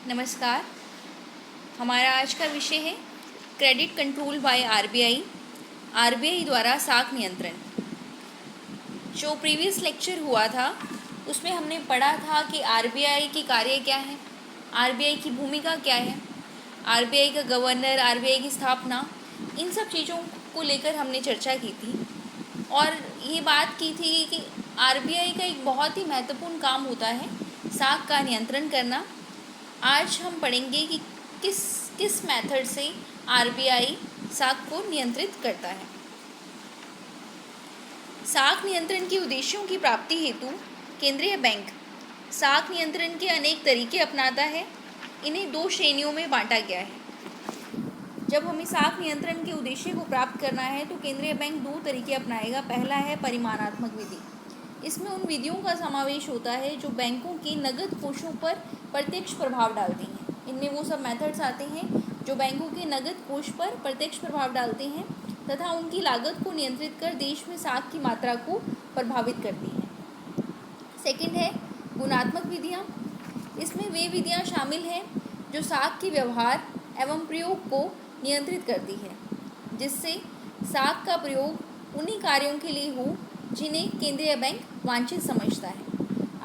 नमस्कार। हमारा आज का विषय है credit control by RBI, RBI द्वारा साख नियंत्रण। जो प्रीवियस लेक्चर हुआ था उसमें हमने पढ़ा था कि आरबीआई की कार्य क्या है, आरबीआई की भूमिका क्या है, आरबीआई का गवर्नर, आरबीआई की स्थापना, इन सब चीज़ों को लेकर हमने चर्चा की थी और ये बात की थी कि आरबीआई का एक बहुत ही महत्वपूर्ण काम होता है साख का नियंत्रण करना। आज हम पढ़ेंगे कि किस किस मेथड से आरबीआई साख को नियंत्रित करता है। साख नियंत्रण के उद्देश्यों की प्राप्ति हेतु केंद्रीय बैंक साख नियंत्रण के अनेक तरीके अपनाता है। इन्हें दो श्रेणियों में बांटा गया है। जब हमें साख नियंत्रण के उद्देश्य को प्राप्त करना है तो केंद्रीय बैंक दो तरीके अपनाएगा। पहला है परिमाणात्मक विधि। इसमें उन विधियों का समावेश होता है जो बैंकों के नकद कोषों पर प्रत्यक्ष प्रभाव डालती हैं। इनमें वो सब मेथड्स आते हैं जो बैंकों के नकद कोष पर प्रत्यक्ष प्रभाव डालते हैं तथा उनकी लागत को नियंत्रित कर देश में साख की मात्रा को प्रभावित करती हैं। सेकंड है गुणात्मक विधियाँ। इसमें वे विधियाँ शामिल हैं जो साख के व्यवहार एवं प्रयोग को नियंत्रित करती है, जिससे साख का प्रयोग उन्हीं कार्यों के लिए हो जिन्हें केंद्रीय बैंक वांछित समझता है।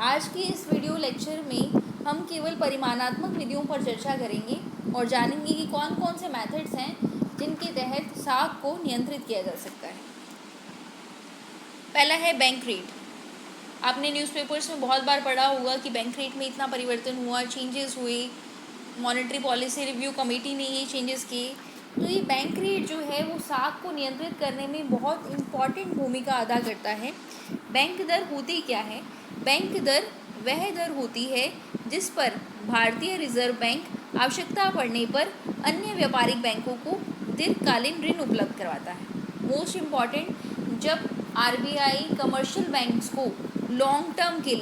आज के इस वीडियो लेक्चर में हम केवल परिमाणात्मक विधियों पर चर्चा करेंगे और जानेंगे कि कौन कौन से मेथड्स हैं जिनके तहत साख को नियंत्रित किया जा सकता है। पहला है बैंक रेट। आपने न्यूज़पेपर्स में बहुत बार पढ़ा होगा कि बैंक रेट में इतना परिवर्तन हुआ, चेंजेस हुए, मॉनेटरी पॉलिसी रिव्यू कमेटी ने ये चेंजेस किए। तो ये बैंक रेट जो है वो साख को नियंत्रित करने में बहुत इम्पॉर्टेंट भूमिका अदा करता है। बैंक दर होती क्या है? बैंक दर वह दर होती है जिस पर भारतीय रिजर्व बैंक आवश्यकता पड़ने पर अन्य व्यापारिक बैंकों को दीर्घकालीन ऋण उपलब्ध करवाता है। मोस्ट इम्पॉर्टेंट, जब आरबीआई कमर्शियल बैंक्स को लॉन्ग टर्म के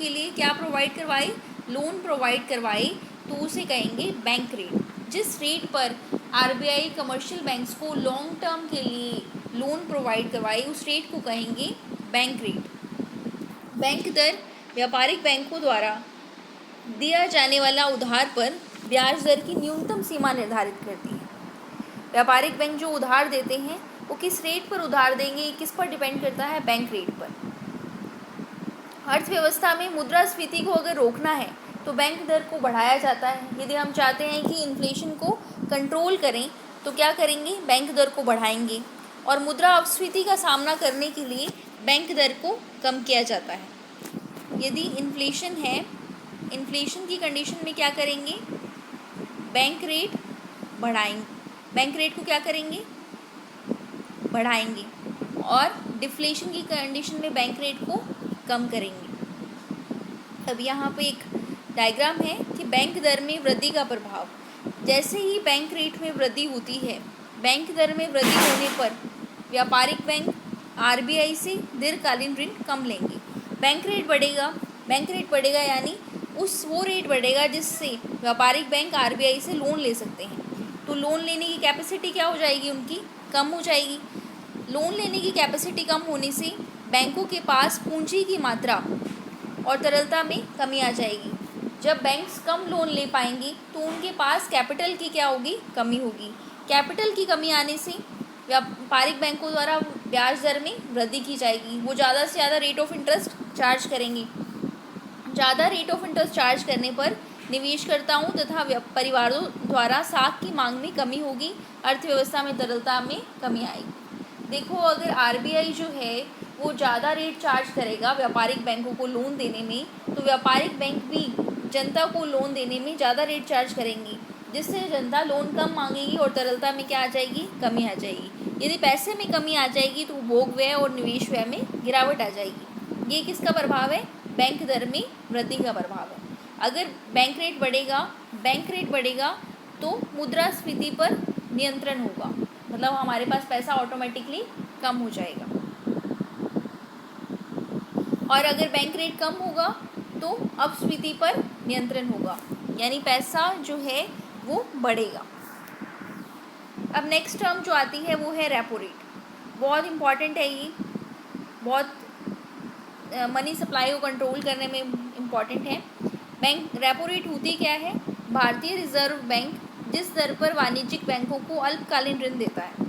लिए क्या प्रोवाइड करवाए? लोन प्रोवाइड करवाए, तो उसे कहेंगे बैंक रेट। जिस रेट पर आरबीआई कमर्शियल बैंक्स को लॉन्ग टर्म के लिए लोन प्रोवाइड करवाए उस रेट को कहेंगे बैंक रेट। बैंक दर व्यापारिक बैंकों द्वारा दिया जाने वाला उधार पर ब्याज दर की न्यूनतम सीमा निर्धारित करती है। व्यापारिक बैंक जो उधार देते हैं वो किस रेट पर उधार देंगे, किस पर डिपेंड करता है? बैंक रेट पर। अर्थव्यवस्था में मुद्रास्फीति को अगर रोकना है तो बैंक दर को बढ़ाया जाता है। यदि हम चाहते हैं कि इन्फ्लेशन को कंट्रोल करें तो क्या करेंगे? बैंक दर को बढ़ाएंगे। और मुद्रास्फीति का सामना करने के लिए बैंक दर को कम किया जाता है। यदि इन्फ्लेशन है, इन्फ्लेशन की कंडीशन में क्या करेंगे? बैंक रेट बढ़ाएंगे। बैंक रेट को क्या करेंगे? बढ़ाएंगे। और डिफ्लेशन की कंडीशन में बैंक रेट को कम करेंगे। अब यहाँ पे एक डायग्राम है कि बैंक दर में वृद्धि का प्रभाव। जैसे ही बैंक रेट में वृद्धि होती है, बैंक दर में वृद्धि होने पर व्यापारिक बैंक आरबीआई से दीर्घकालीन ऋण कम लेंगे। बैंक रेट बढ़ेगा यानी वो रेट बढ़ेगा जिससे व्यापारिक बैंक आरबीआई से लोन ले सकते हैं। तो लोन लेने की कैपेसिटी क्या हो जाएगी? उनकी कम हो जाएगी। लोन लेने की कैपेसिटी कम होने से बैंकों के पास पूंजी की मात्रा और तरलता में कमी आ जाएगी। जब बैंक्स कम लोन ले पाएंगी तो उनके पास कैपिटल की क्या होगी? कमी होगी। कैपिटल की कमी आने से व्यापारिक बैंकों द्वारा ब्याज दर में वृद्धि की जाएगी। वो ज़्यादा से ज़्यादा रेट ऑफ इंटरेस्ट चार्ज करेंगे। ज़्यादा रेट ऑफ इंटरेस्ट चार्ज करने पर निवेशकर्ताओं तथा परिवारों द्वारा साख की मांग में कमी होगी, अर्थव्यवस्था में तरलता में कमी आएगी। देखो, अगर आरबीआई जो है वो ज़्यादा रेट चार्ज करेगा व्यापारिक बैंकों को लोन देने में, तो व्यापारिक बैंक भी जनता को लोन देने में ज़्यादा रेट चार्ज करेंगी, जिससे जनता लोन कम मांगेगी और तरलता में क्या आ जाएगी? कमी आ जाएगी। यदि पैसे में कमी आ जाएगी तो उपभोग व्यय और निवेश व्यय में गिरावट आ जाएगी। ये किसका प्रभाव है? बैंक दर में वृद्धि का प्रभाव है। अगर बैंक रेट बढ़ेगा तो मुद्रास्फीति पर नियंत्रण होगा, मतलब हमारे पास पैसा ऑटोमेटिकली कम हो जाएगा। और अगर बैंक रेट कम होगा तो अपस्फीति पर नियंत्रण होगा, यानी पैसा जो है वो बढ़ेगा। अब नेक्स्ट टर्म जो आती है वो है रेपो रेट। बहुत इम्पॉर्टेंट है ये, बहुत मनी सप्लाई को कंट्रोल करने में इम्पॉर्टेंट है। बैंक रेपो रेट होती क्या है? भारतीय रिजर्व बैंक जिस दर पर वाणिज्यिक बैंकों को अल्पकालीन ऋण देता है।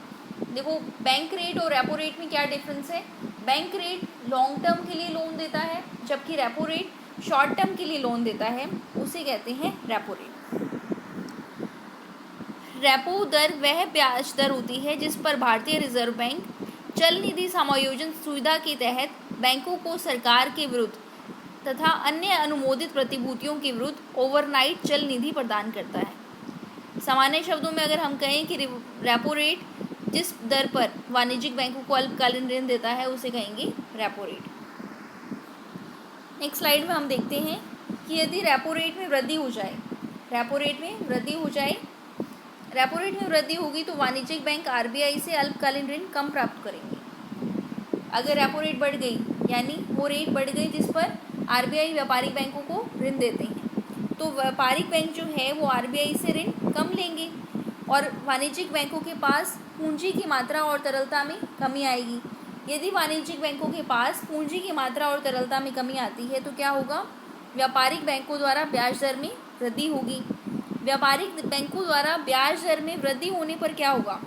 देखो, बैंक रेट और रेपो रेट में क्या डिफरेंस है? बैंक रेट लॉन्ग टर्म के लिए लोन देता है, जबकि रेपो रेट शॉर्ट टर्म के लिए लोन देता है, उसे कहते हैं रेपो रेट। रेपो दर वह ब्याज दर होती है जिस पर भारतीय रिजर्व बैंक चल निधि समायोजन सुविधा के तहत बैंकों को सरकार के विरुद्ध तथा अन्य अनुमोदित प्रतिभूतियों के विरुद्ध ओवरनाइट चल निधि प्रदान करता है। सामान्य शब्दों में अगर हम कहें कि रेपो रेट जिस दर पर वाणिज्यिक बैंकों को अल्पकालीन ऋण देता है उसे कहेंगे रेपो रेट। नेक्स्ट स्लाइड में हम देखते हैं कि यदि रेपो रेट में वृद्धि हो जाए, रेपो रेट में वृद्धि होगी तो वाणिज्यिक बैंक आरबीआई से अल्पकालीन ऋण कम प्राप्त करेंगे। अगर रेपो रेट बढ़ गई, यानी वो रेट बढ़ गई जिस पर आरबीआई व्यापारिक बैंकों को ऋण देते हैं, तो व्यापारिक बैंक जो है वो आरबीआई से ऋण कम लेंगे और वाणिज्यिक बैंकों के पास पूंजी की मात्रा और तरलता में कमी आएगी। यदि वाणिज्यिक बैंकों के पास पूंजी की मात्रा और तरलता में कमी आती है तो क्या होगा? व्यापारिक बैंकों द्वारा ब्याज दर में वृद्धि होगी। व्यापारिक बैंकों द्वारा ब्याज दर में वृद्धि होने पर क्या होगा?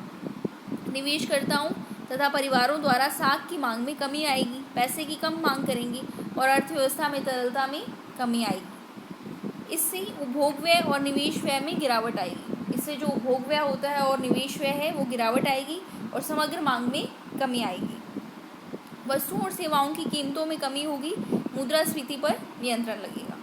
निवेशकर्ताओं तथा परिवारों द्वारा साख की मांग में कमी आएगी, पैसे की कम मांग करेंगी और अर्थव्यवस्था में तरलता में कमी आएगी। इससे उपभोग व्यय और निवेश व्यय में गिरावट आएगी। इससे जो उपभोग व्यय होता है और निवेश व्यय है वो गिरावट आएगी और समग्र मांग में कमी आएगी। वस्तुओं और सेवाओं की कीमतों में कमी होगी, मुद्रास्फीति पर नियंत्रण लगेगा।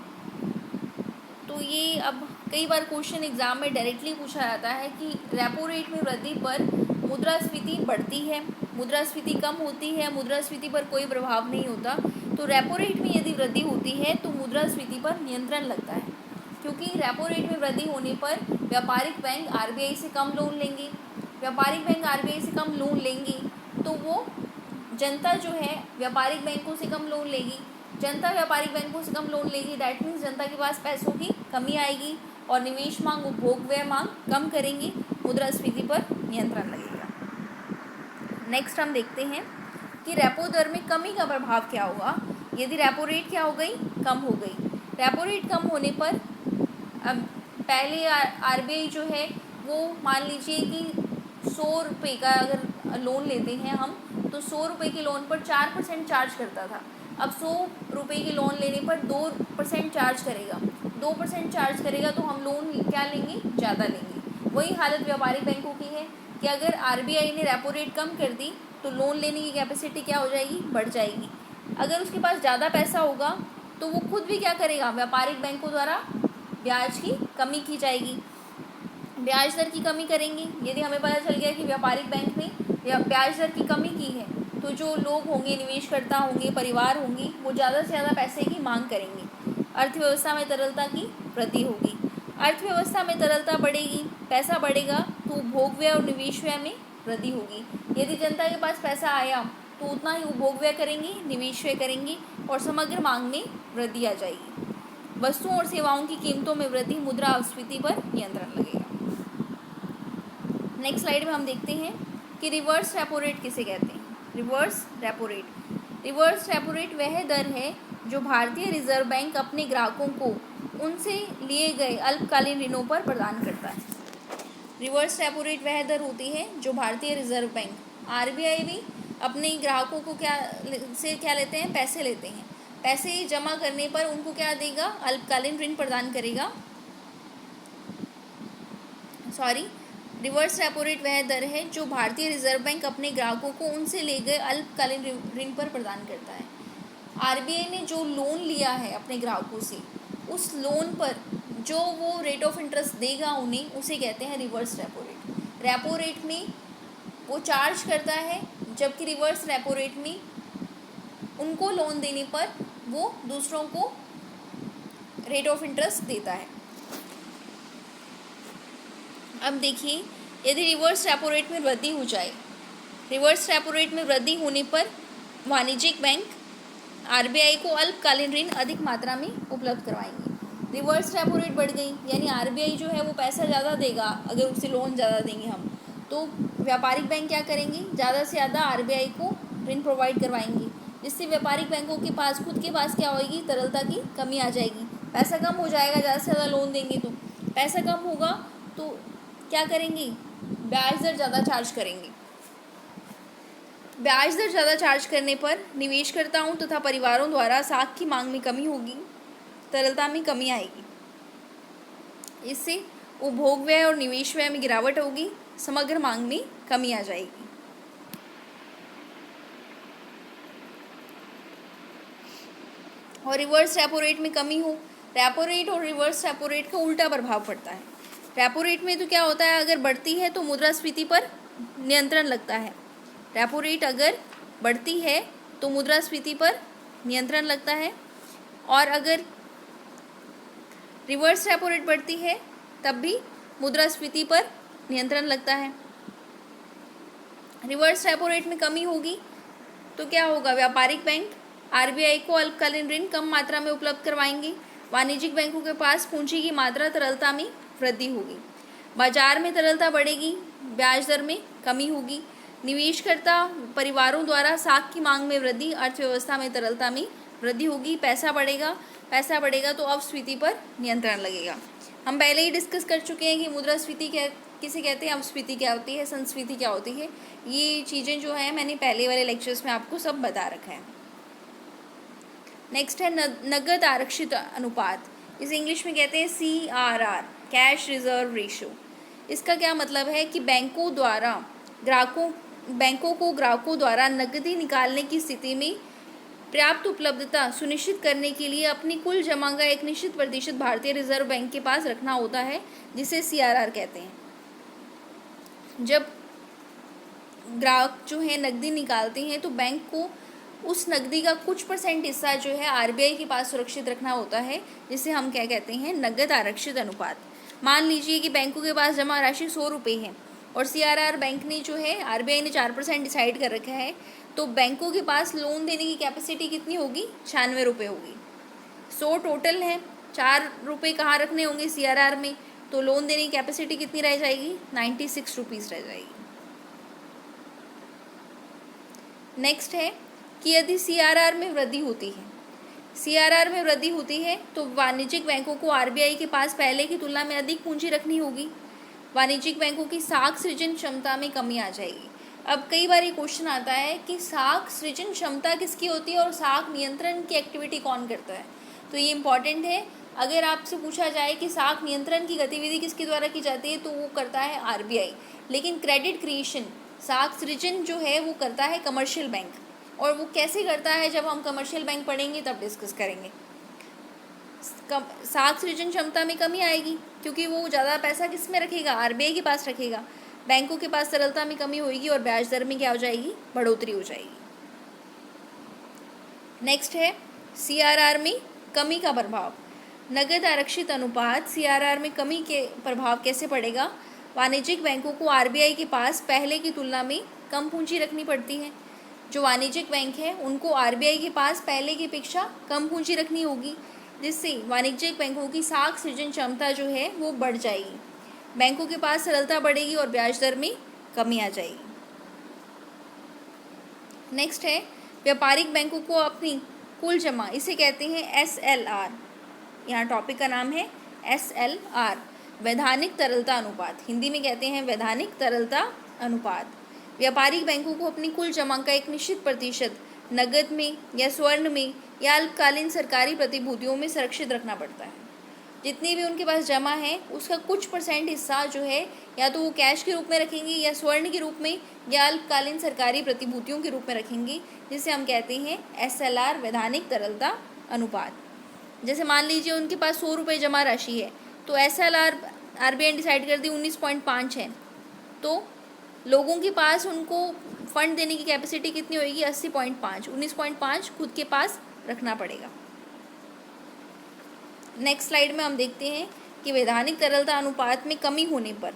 तो ये अब कई बार क्वेश्चन एग्जाम में डायरेक्टली पूछा जाता है कि रेपो रेट में वृद्धि पर मुद्रास्फीति बढ़ती है, मुद्रास्फीति कम होती है, मुद्रास्फीति पर कोई प्रभाव नहीं होता। तो रेपो रेट में यदि वृद्धि होती है तो मुद्रास्फीति पर नियंत्रण लगता है, क्योंकि रेपो रेट में वृद्धि होने पर व्यापारिक बैंक आरबीआई से कम लोन लेंगे। व्यापारिक बैंक आरबीआई से कम लोन लेंगे तो वो जनता जो है व्यापारिक बैंकों से कम लोन लेगी, जनता व्यापारिक बैंकों से कम लोन लेगी, दैट मीन्स जनता के पास पैसों की कमी आएगी और निवेश मांग, उपभोग व्यय मांग कम करेंगी, मुद्रास्फीति पर नियंत्रण लगेगा। नेक्स्ट हम देखते हैं कि रेपो दर में कमी का प्रभाव क्या होगा यदि रेपो रेट क्या हो गई? कम हो गई। रेपो रेट कम होने पर अब पहले आरबीआई जो है वो मान लीजिए कि 100 रुपये का अगर लोन लेते हैं हम तो 100 रुपये के लोन पर 4% चार्ज करता था। अब 100 रुपये के लोन लेने पर 2% चार्ज करेगा, 2% चार्ज करेगा तो हम लोन क्या लेंगे? ज़्यादा लेंगे। वही हालत व्यापारिक बैंकों की है कि अगर आरबीआई ने रेपो रेट कम कर दी तो लोन लेने की कैपेसिटी क्या हो जाएगी? बढ़ जाएगी। अगर उसके पास ज़्यादा पैसा होगा तो वो खुद भी क्या करेगा? व्यापारिक बैंकों द्वारा ब्याज की कमी की जाएगी, ब्याज दर की कमी करेंगे। यदि हमें पता चल गया कि व्यापारिक बैंक ने ब्याज दर की कमी की है तो जो लोग होंगे, निवेशकर्ता होंगे, परिवार होंगी, वो ज़्यादा से ज़्यादा पैसे की मांग करेंगे। अर्थव्यवस्था में तरलता की वृद्धि होगी। अर्थव्यवस्था में तरलता बढ़ेगी, पैसा बढ़ेगा तो उपभोग व्यय और निवेश व्यय में वृद्धि होगी। यदि जनता के पास पैसा आया तो उतना ही उपभोग व्यय करेंगी, निवेश व्यय करेंगी और समग्र मांग में वृद्धि आ जाएगी। वस्तुओं और सेवाओं की कीमतों में वृद्धि, मुद्रास्फीति पर नियंत्रण लगेगा। नेक्स्ट स्लाइड में हम देखते हैं कि रिवर्स रेपो रेट किसे कहते हैं। रिवर्स रेपो रेट वह दर है जो भारतीय रिजर्व बैंक अपने ग्राहकों को उनसे लिए गए अल्पकालीन ऋणों पर प्रदान करता है। रिवर्स रेपो रेट वह दर होती है जो भारतीय रिजर्व बैंक आरबीआई भी अपने ग्राहकों को क्या लेते हैं? पैसे लेते हैं। पैसे जमा करने पर उनको क्या देगा? अल्पकालीन ऋण प्रदान करेगा। रिवर्स रेपो रेट वह दर है जो भारतीय रिजर्व बैंक अपने ग्राहकों को उनसे ले गए अल्पकालीन ऋण पर प्रदान करता है। आरबीआई ने जो लोन लिया है अपने ग्राहकों से, उस लोन पर जो वो रेट ऑफ इंटरेस्ट देगा उन्हें, उसे कहते हैं reverse repo rate. Repo rate में वो चार्ज करता है, जबकि रिवर्स रेपो रेट में उनको लोन देने पर वो दूसरों को रेट ऑफ इंटरेस्ट देता है। अब देखिए, यदि रिवर्स रेपो रेट में वृद्धि हो जाए, रिवर्स रेपो रेट में वृद्धि होने पर वाणिज्यिक बैंक आरबीआई को अल्पकालीन ऋण अधिक मात्रा में उपलब्ध करवाएंगे। रिवर्स रेपो रेट बढ़ गई यानी आरबीआई जो है वो पैसा ज़्यादा देगा, अगर उसे लोन ज़्यादा देंगे हम तो व्यापारिक बैंक क्या करेंगे? ज़्यादा से ज़्यादा आरबीआई को ऋण प्रोवाइड करवाएंगे, जिससे व्यापारिक बैंकों के पास खुद के पास क्या होगी? तरलता की कमी आ जाएगी। पैसा कम हो जाएगा ज़्यादा से ज़्यादा लोन देंगे तो। पैसा कम होगा तो क्या करेंगे, ब्याज दर ज़्यादा चार्ज करेंगे। ब्याज दर ज़्यादा चार्ज करने पर निवेशकर्ताओं तथा परिवारों द्वारा साख की मांग में कमी होगी, तरलता में कमी आएगी। इससे उपभोग व्यय और निवेश व्यय में गिरावट होगी, समग्र मांग में कमी आ जाएगी। और रिवर्स रेपो रेट में कमी हो, रेपो रेट और रिवर्स रेपो रेट का उल्टा प्रभाव पड़ता है। रेपो रेट में तो क्या होता है, अगर बढ़ती है तो मुद्रास्फीति पर नियंत्रण लगता है। रेपो रेट अगर बढ़ती है तो मुद्रास्फीति पर नियंत्रण लगता है, और अगर रिवर्स रेपो रेट बढ़ती है तब भी मुद्रास्फीति पर नियंत्रण लगता है। रिवर्स रेपो रेट में कमी होगी तो क्या होगा, व्यापारिक बैंक आरबीआई को अल्पकालीन ऋण कम मात्रा में उपलब्ध करवाएंगे। वाणिज्यिक बैंकों के पास पूंजी की मात्रा तरलता में वृद्धि होगी। बाजार में तरलता बढ़ेगी, ब्याज दर में कमी होगी। निवेशकर्ता परिवारों द्वारा साख की मांग में वृद्धि, अर्थव्यवस्था में तरलता में वृद्धि होगी। पैसा बढ़ेगा तो अपस्फीति पर नियंत्रण लगेगा। हम पहले ही डिस्कस कर चुके हैं कि मुद्रास्फीति किसे कहते हैं, अपस्फीति क्या होती है, संस्फीति क्या होती है। ये चीज़ें जो है मैंने पहले वाले लेक्चर्स में आपको सब बता रखा है। नेक्स्ट है नगद आरक्षित अनुपात, इसे इंग्लिश में कहते हैं CRR, कैश रिजर्व रेशो। इसका क्या मतलब है कि बैंकों को ग्राहकों द्वारा नकदी निकालने की स्थिति में पर्याप्त उपलब्धता सुनिश्चित करने के लिए अपनी कुल जमा का एक निश्चित प्रतिशत भारतीय रिजर्व बैंक के पास रखना होता है, जिसे CRR कहते हैं। जब ग्राहक जो है नकदी निकालते हैं तो बैंक को उस नकदी का कुछ % हिस्सा जो है आरबीआई के पास सुरक्षित रखना होता है, जिसे हम क्या कहते हैं, नगद आरक्षित अनुपात। मान लीजिए कि बैंकों के पास जमा राशि 100 रुपये है और CRR बैंक ने जो है आरबीआई ने 4% डिसाइड कर रखा है, तो बैंकों के पास लोन देने की कैपेसिटी कितनी होगी, 96 रुपये होगी। 100 टोटल है, 4 रुपये कहाँ रखने होंगे CRR में, तो लोन देने की कैपेसिटी कितनी रह जाएगी, 96 रुपीज़ रह जाएगी। नेक्स्ट है कि यदि CRR में वृद्धि होती है तो वाणिज्यिक बैंकों को आरबीआई के पास पहले की तुलना में अधिक पूंजी रखनी होगी। वाणिज्यिक बैंकों की साख सृजन क्षमता में कमी आ जाएगी। अब कई बार ये क्वेश्चन आता है कि साख सृजन क्षमता किसकी होती है और साख नियंत्रण की एक्टिविटी कौन करता है, तो ये इंपॉर्टेंट है। अगर आपसे पूछा जाए कि साख नियंत्रण की गतिविधि किसके द्वारा की जाती है तो वो करता है आरबीआई, लेकिन क्रेडिट क्रिएशन, साख सृजन जो है वो करता है कमर्शियल बैंक। और वो कैसे करता है, जब हम कमर्शियल बैंक पढ़ेंगे तब डिस्कस करेंगे। साख सृजन क्षमता में कमी आएगी क्योंकि वो ज़्यादा पैसा किस में रखेगा, आरबीआई के पास रखेगा। बैंकों के पास तरलता में कमी होगी और ब्याज दर में क्या हो जाएगी, बढ़ोतरी हो जाएगी। नेक्स्ट है CRR में कमी का प्रभाव। नगद आरक्षित अनुपात CRR में कमी के प्रभाव कैसे पड़ेगा। वाणिज्यिक बैंकों को आरबीआई के पास पहले की तुलना में कम पूंजी रखनी पड़ती है। जो वाणिज्यिक बैंक है उनको आरबीआई के पास पहले की अपेक्षा कम पूंजी रखनी होगी, जिससे वाणिज्यिक बैंकों की साख सृजन क्षमता जो है वो बढ़ जाएगी। बैंकों के पास तरलता बढ़ेगी और ब्याज दर में कमी आ जाएगी। नेक्स्ट है व्यापारिक बैंकों को अपनी कुल जमा, इसे कहते हैं SLR, यहाँ टॉपिक का नाम है SLR, वैधानिक तरलता अनुपात, हिंदी में कहते हैं वैधानिक तरलता अनुपात। व्यापारिक बैंकों को अपनी कुल जमा का एक निश्चित प्रतिशत नगद में या स्वर्ण में या अल्पकालीन सरकारी प्रतिभूतियों में सुरक्षित रखना पड़ता है। जितनी भी उनके पास जमा है उसका कुछ % हिस्सा जो है या तो वो कैश के रूप में रखेंगे या स्वर्ण के रूप में या अल्पकालीन सरकारी प्रतिभूतियों के रूप में रखेंगे, जिसे हम कहते हैं SLR, वैधानिक तरलता अनुपात। जैसे मान लीजिए उनके पास 100 रुपये जमा राशि है तो SLR आरबीआई ने डिसाइड कर दी 19.5 है, तो लोगों के पास उनको फंड देने की कैपेसिटी कितनी होगी, 80.5, 19.5 खुद के पास रखना पड़ेगा। नेक्स्ट स्लाइड में हम देखते हैं कि वैधानिक तरलता अनुपात में कमी होने पर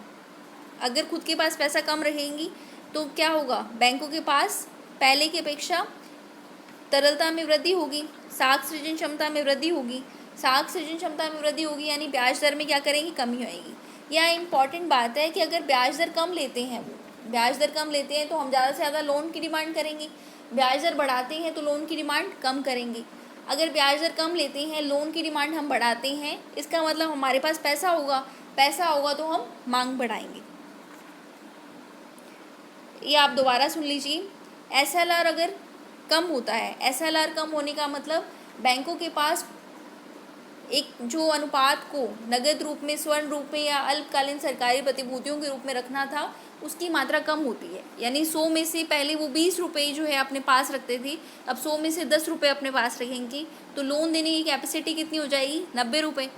अगर खुद के पास पैसा कम रहेंगी तो क्या होगा, बैंकों के पास पहले की अपेक्षा तरलता में वृद्धि होगी, साख सृजन क्षमता में वृद्धि होगी। साख सृजन क्षमता में वृद्धि होगी यानी ब्याज दर में क्या करेंगी, कमी आएगी। यह इंपॉर्टेंट बात है कि अगर ब्याज दर कम लेते हैं तो हम ज़्यादा से ज़्यादा लोन की डिमांड करेंगे, ब्याज दर बढ़ाते हैं तो लोन की डिमांड कम करेंगे। अगर ब्याज दर कम लेते हैं, लोन की डिमांड हम बढ़ाते हैं, इसका मतलब हमारे पास पैसा होगा तो हम मांग बढ़ाएंगे। ये आप दोबारा सुन लीजिए। SLR अगर कम होता है, SLR कम होने का मतलब बैंकों के पास एक जो अनुपात को नगद रूप में, स्वर्ण रूप में या अल्पकालीन सरकारी प्रतिभूतियों के रूप में रखना था, उसकी मात्रा कम होती है। यानी 100 में से पहले वो 20 रुपये जो है अपने पास रखते थे, अब 100 में से 10 रुपये अपने पास रखेंगे, तो लोन देने की कैपेसिटी कितनी हो जाएगी? 90 रुपये।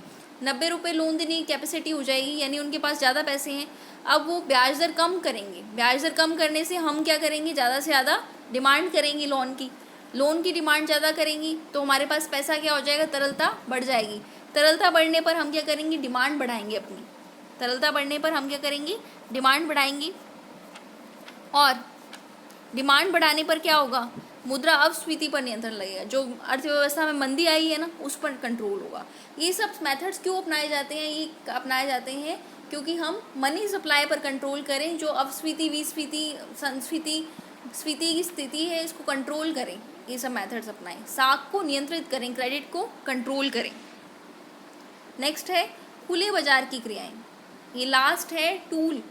90 रुपये लोन देने की कैपेसिटी हो जाएगी, यानी उनके पास ज़्यादा पैसे हैं। अब वो ब्याज दर कम करेंगे। ब्याज दर कम करने से हम क्या करेंगे? ज़्यादा से ज़्यादा डिमांड करेंगे लोन की डिमांड ज़्यादा करेंगी, तो हमारे पास पैसा क्या हो जाएगा? तरलता बढ़ जाएगी। तरलता बढ़ने पर हम क्या करेंगे? डिमांड बढ़ाएंगे अपनी। तरलता बढ़ने पर हम क्या करेंगे? डिमांड बढ़ाएंगे। और डिमांड बढ़ाने पर क्या होगा? मुद्रा अपस्फीति पर नियंत्रण लगेगा। जो अर्थव्यवस्था में मंदी आई है ना, उस पर कंट्रोल होगा। ये सब मेथड्स क्यों अपनाए जाते हैं? ये अपनाए जाते हैं क्योंकि हम मनी सप्लाई पर कंट्रोल करें, जो अपस्फीति, विस्फीति, संस्फीति, स्फीति की स्थिति है, इसको कंट्रोल करें। ये सब मेथड्स अपनाएं, साख को नियंत्रित करें, क्रेडिट को कंट्रोल करें। नेक्स्ट है खुले बाजार की क्रियाएं। ये लास्ट है टूल।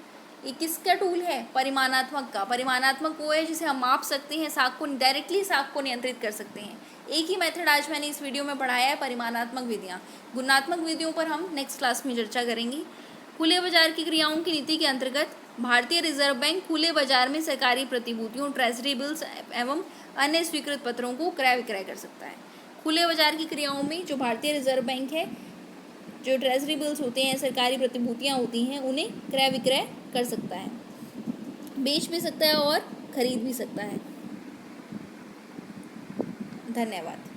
ये किसका टूल है? परिमाणात्मक का। परिमाणात्मक वो है जिसे हम माप सकते हैं, साख को डायरेक्टली साख को नियंत्रित कर सकते हैं। एक ही मेथड आज मैंने इस वीडियो में पढ़ाया है, परिमाणात्मक विधियाँ। गुणात्मक विधियों पर हम नेक्स्ट क्लास में चर्चा करेंगे। खुले बाजार की क्रियाओं की नीति के अंतर्गत भारतीय रिजर्व बैंक खुले बाजार में सरकारी प्रतिभूतियों, ट्रेजरी बिल्स एवं अन्य स्वीकृत पत्रों को क्रय विक्रय कर सकता है। खुले बाजार की क्रियाओं में जो भारतीय रिजर्व बैंक है, जो ट्रेजरी बिल्स होते हैं, सरकारी प्रतिभूतियाँ होती हैं, उन्हें क्रय विक्रय कर सकता है, बेच भी सकता है और खरीद भी सकता है। धन्यवाद।